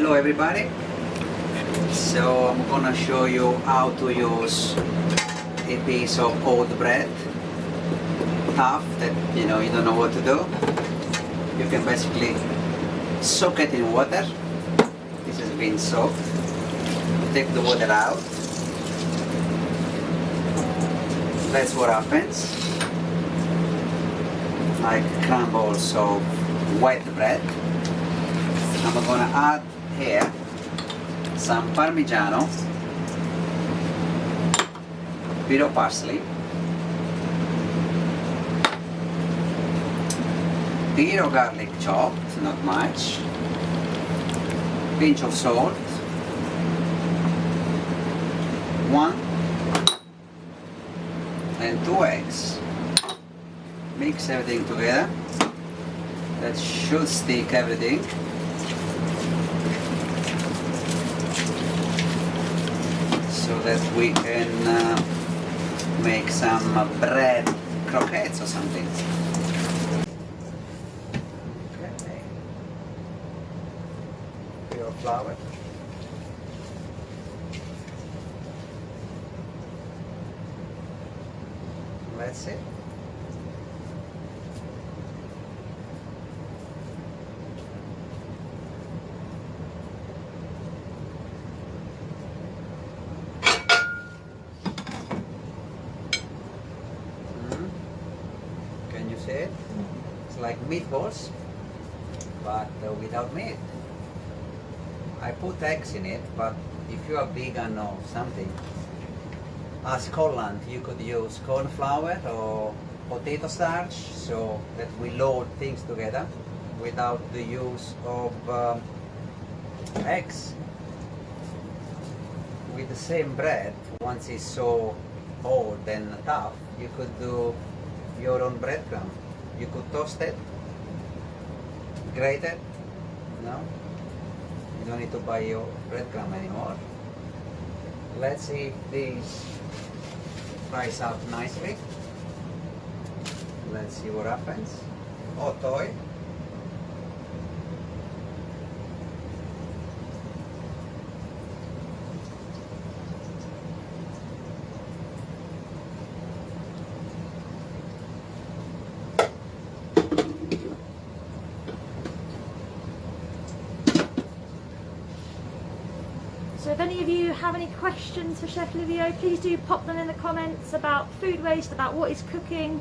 Hello everybody. So I'm gonna show you how to use a piece of old bread, tough, that you don't know what to do. You can basically soak it in water. This has been soaked. Take the water out. That's what happens. Like crumbles of wet bread. I'm gonna add here some Parmigiano, bit of parsley, bit of garlic chopped, not much, pinch of salt, 1 and 2 eggs. Mix everything together. That should stick everything. So that we can make some bread croquettes or something. Okay. Pure flour. That's it. Can you see it? It's like meatballs, but without meat. I put eggs in it, but if you are vegan or something, as Scotland, you could use corn flour or potato starch, so that we load things together without the use of eggs. With the same bread, once it's so old and tough, you could do your own breadcrumb. You could toast it, grate it. No, you don't need to buy your breadcrumb anymore. Let's see if these fries out nicely. Let's see what happens. Hot oil. So if any of you have any questions for Chef Livio, please do pop them in the comments about food waste, about what he's cooking,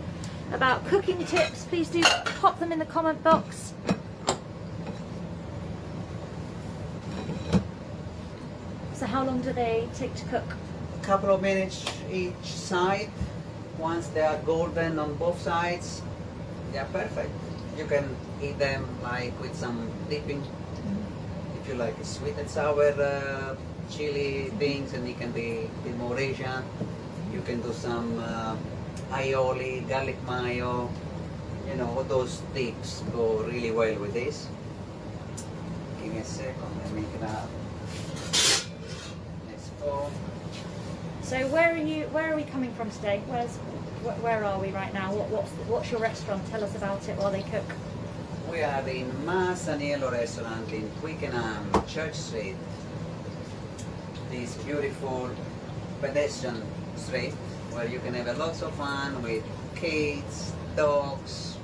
about cooking tips. Please do pop them in the comment box. So how long do they take to cook? A couple of minutes each side. Once they are golden on both sides, they are perfect. You can eat them like with some dipping. If you like sweet and sour chili things, and it can be a bit more Asian. You can do some aioli, garlic mayo. All those dips go really well with this. Give me a second, let me make it up. Let's go. So where are we coming from today? Where are we right now? What's your restaurant? Tell us about it while they cook. We are in Masaniello restaurant in Twickenham, Church Street. This beautiful pedestrian street where you can have lots of fun with kids, dogs,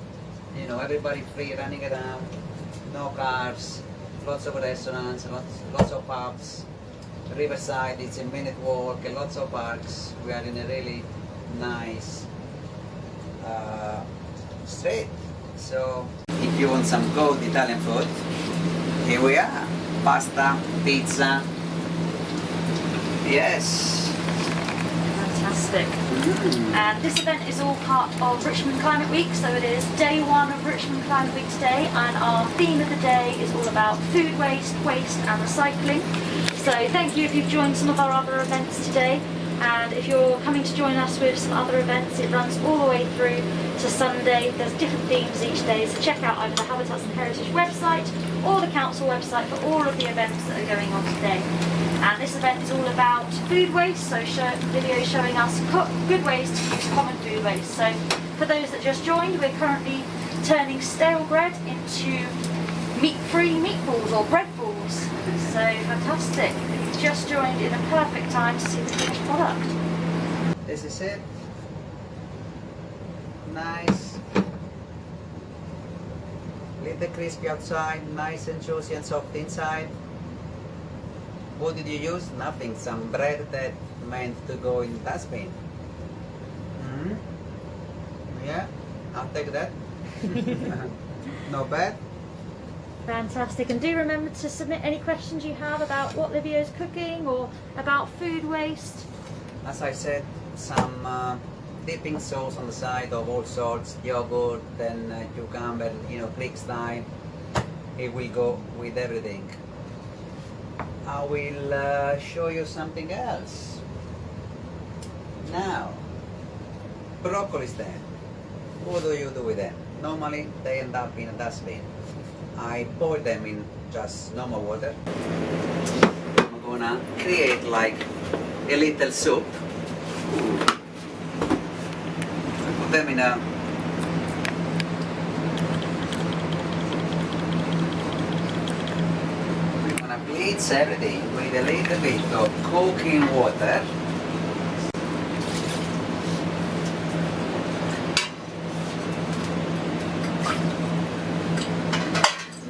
everybody free running around, no cars, lots of restaurants, lots of pubs. Riverside, it's a minute walk, and lots of parks. We are in a really nice street. So if you want some good Italian food, here we are. Pasta, pizza. Yes. Fantastic. And this event is all part of Richmond Climate Week, so it is day 1 of Richmond Climate Week today, and our theme of the day is all about food waste, waste and recycling. So thank you if you've joined some of our other events today, and if you're coming to join us with some other events, it runs all the way through to Sunday. There's different themes each day, so check out either the Habitats and Heritage website or the council website for all of the events that are going on today. And this event is all about food waste, so video showing us good ways to use common food waste. So for those that just joined, we're currently turning stale bread into meat-free meatballs or bread balls. So fantastic. You've just joined in a perfect time to see the finished product. This is it. Nice. Little crispy outside, nice and juicy and soft inside. What did you use? Nothing. Some bread that meant to go in dustbin. Yeah, I'll take that. Not bad. Fantastic. And do remember to submit any questions you have about what Livio's cooking or about food waste. As I said, some dipping sauce on the side of all sorts, yogurt, then cucumber, Greek style. It will go with everything. I will show you something else. Now, broccoli stem. What do you do with them? Normally they end up in a dustbin. I boil them in just normal water. I'm gonna create like a little soup. I put them in a we're gonna bleach everything with a little bit of cooking water.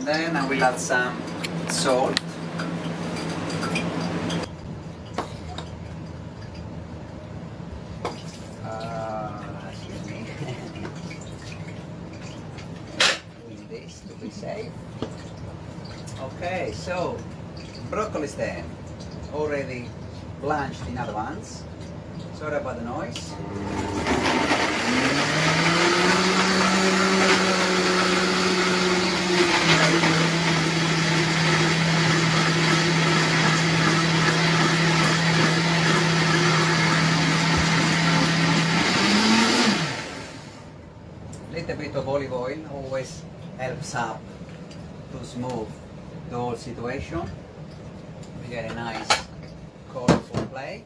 Then I will add some salt. Excuse me. With this to be safe. Okay, so broccoli stem already blanched in advance. Sorry about the noise. Little bit of olive oil always helps up to smooth the whole situation. We get a nice colorful plate.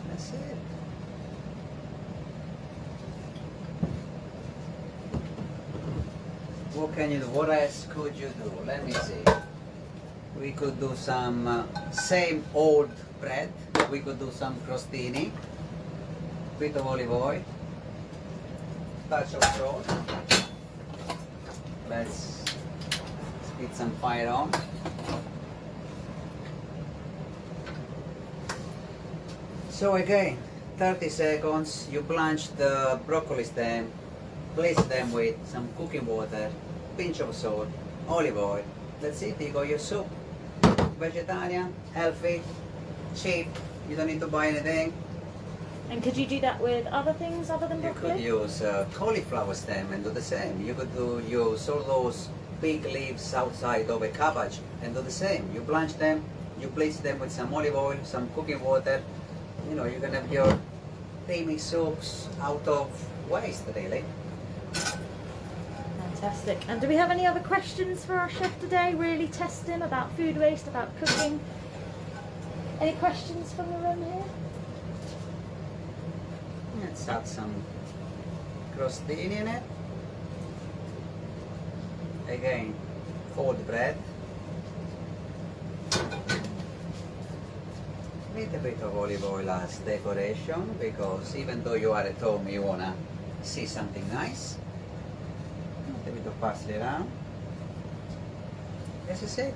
That's it. What can you do? What else could you do? Let me see. We could do some same old bread. We could do some crostini, bit of olive oil, touch of salt. Let's get some fire on. So again, 30 seconds, you blanch the broccoli stem, place them with some cooking water, pinch of salt, olive oil. That's it, you got your soup. Vegetarian, healthy, cheap, you don't need to buy anything. And could you do that with other things other than You broccoli? could use cauliflower stem and do the same. You could use all those big leaves outside of a cabbage and do the same. You blanch them, you place them with some olive oil, some cooking water. You can have your creamy soups out of waste, really. Fantastic. And do we have any other questions for our chef today? Really test him about food waste, about cooking. Any questions from the room here? Let's add some crostini in it. Again, fold bread. Little bit of olive oil as decoration, because even though you are at home, you wanna see something nice. A bit of parsley around. This is it.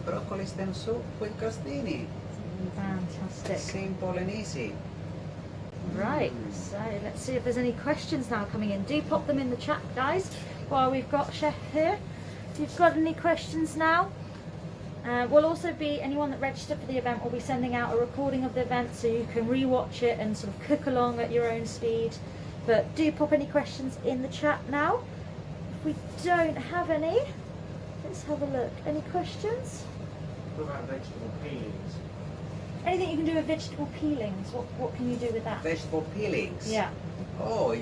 Broccoli stem soup with crostini. Fantastic. Simple and easy. Right, so let's see if there's any questions now coming in. Do pop them in the chat, guys, while we've got Chef here. If you've got any questions now. We'll also be, anyone that registered for the event will be sending out a recording of the event so you can re-watch it and sort of cook along at your own speed. But do pop any questions in the chat now. If we don't have any, let's have a look. Any questions? What about vegetable peelings? Anything you can do with vegetable peelings, what can you do with that? Vegetable peelings. Yeah. Oh,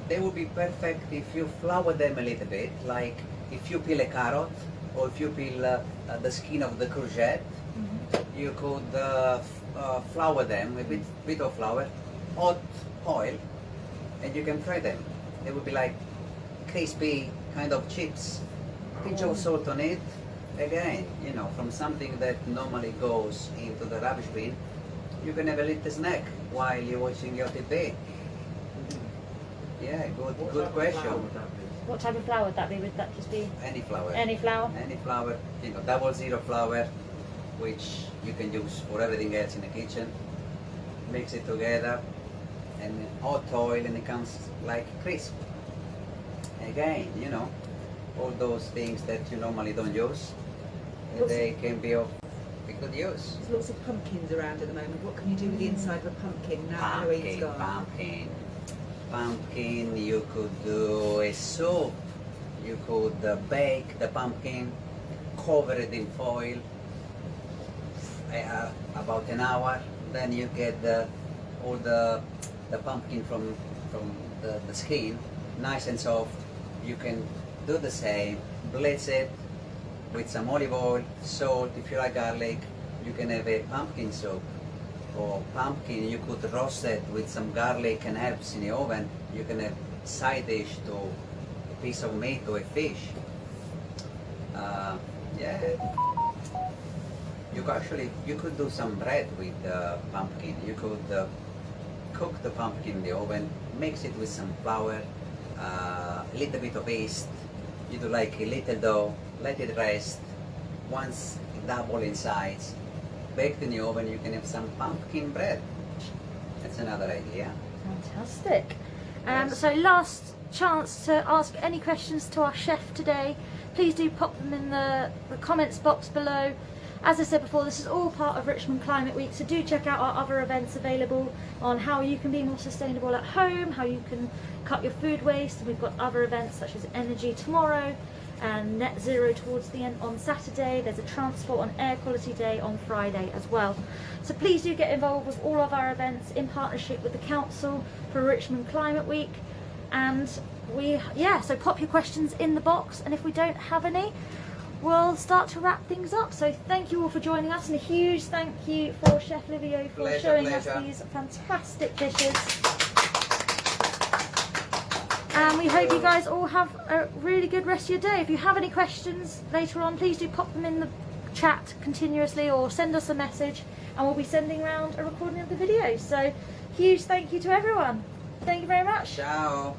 they would be perfect if you flour them a little bit, like if you peel a carrot or if you peel the skin of the courgette. You could flour them, a bit of flour, hot oil, and you can fry them. They would be like crispy kind of chips. Pinch of salt on it. Again, you know, from something that normally goes into the rubbish bin, you can have a little snack while you're watching your TV. Yeah, good question. What type of flour would that be? Would that just be Any flour. any flour? Any flour, you know, 00 flour, which you can use for everything else in the kitchen. Mix it together, and hot oil, and it comes like crisp. Again, you know, all those things that you normally don't use, they can be of good use. There's lots of pumpkins around at the moment. What can you do with the inside of a pumpkin now Halloween's gone? Pumpkin, you could do a soup, you could bake the pumpkin, cover it in foil, about an hour, then you get all the pumpkin from the skin, nice and soft. You can do the same, blitz it with some olive oil, salt. If you like garlic, you can have a pumpkin soup. Or pumpkin, you could roast it with some garlic and herbs in the oven. You can have side dish to a piece of meat or a fish. Yeah. You could do some bread with pumpkin. You could cook the pumpkin in the oven, mix it with some flour, a little bit of yeast. You do like a little dough, let it rest. Once it double in size, baked in the oven, you can have some pumpkin bread. That's another idea. Fantastic. Yes. So last chance to ask any questions to our chef today. Please do pop them in the comments box below. As I said before, this is all part of Richmond Climate Week, so do check out our other events available on how you can be more sustainable at home, how you can cut your food waste. We've got other events such as Energy tomorrow and Net Zero towards the end on Saturday. There's a Transport on Air Quality Day on Friday as well. So please do get involved with all of our events in partnership with the Council for Richmond Climate Week. And so pop your questions in the box, and if we don't have any, we'll start to wrap things up. So thank you all for joining us, and a huge thank you for Chef Livio for showing us these fantastic dishes. And we hope you guys all have a really good rest of your day. If you have any questions later on, please do pop them in the chat continuously or send us a message, and we'll be sending around a recording of the video. So huge thank you to everyone. Thank you very much. Ciao.